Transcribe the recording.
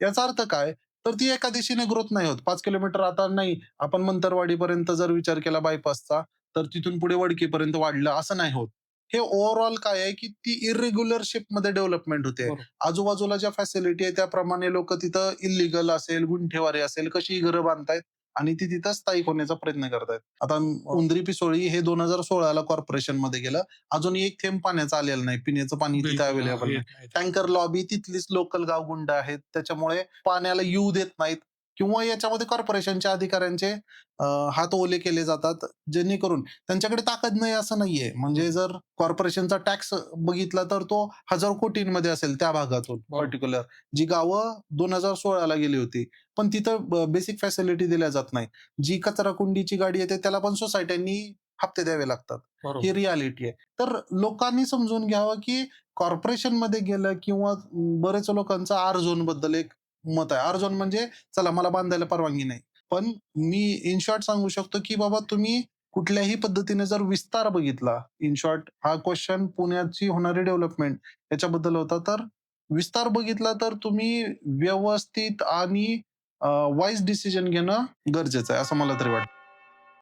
याचा अर्थ काय? तर ती एका दिशेने ग्रोथ नाही होत. 5 किलोमीटर आता नाही, आपण मंतरवाडीपर्यंत जर विचार केला बायपासचा, तर तिथून पुढे वडकीपर्यंत वाढलं, असं नाही होत. हे ओव्हरऑल काय आहे, की ती इर्रेग्युलर शेपमध्ये डेव्हलपमेंट होते. बरोबर. आजूबाजूला ज्या फॅसिलिटी आहे त्याप्रमाणे लोकं तिथं इल्लीगल असेल, गुंठेवारी असेल, कशीही घरं बांधतायत आणि ती तिथं स्थायिक होण्याचा प्रयत्न करतायत. आता बरोबर. उंदरी पिसोळी हे 2016 ला कॉर्पोरेशनमध्ये गेलं. अजून एक थेंब पाण्याचं आलेलं नाही. पिण्याचं पाणी तिथं बिलकुल. हां, अवेलेबल नाही. येत नाही तिथं. टँकर लॉबी तिथलीच लोकल गावगुंड आहेत. त्याच्यामुळे पाण्याला येऊ देत नाहीत किंवा याच्यामध्ये कॉर्पोरेशनच्या अधिकाऱ्यांचे हात ओले केले जातात, जेणेकरून त्यांच्याकडे ताकद नाही असं नाहीये. म्हणजे बरोबर, जर कॉर्पोरेशनचा टॅक्स बघितला तर तो हजारो कोटींमध्ये असेल त्या भागातून बरोबर. पर्टिक्युलर. जी गावं 2016 ला गेली होती. पण तिथं बेसिक फॅसिलिटी दिल्या जात नाही. जी कचरा कुंडीची गाडी येते त्याला पण सोसायट्यांनी हप्ते द्यावे लागतात. ही बरोबर. रिॲलिटी आहे. तर लोकांनी समजून घ्यावं, की कॉर्पोरेशनमध्ये गेलं किंवा बरेच लोकांचं आर झोनबद्दल एक मत आहे. आर झोन म्हणजे चला मला बांधायला परवानगी नाही. पण मी इन शॉर्ट सांगू शकतो, की बाबा तुम्ही कुठल्याही पद्धतीने जर विस्तार बघितला, इन शॉर्ट हा क्वेशन पुण्याची होणारी डेव्हलपमेंट याच्याबद्दल होता. तर विस्तार बघितला तर तुम्ही व्यवस्थित आणि वाईज डिसिजन घेणं गरजेचं आहे, असं मला तरी वाटतं.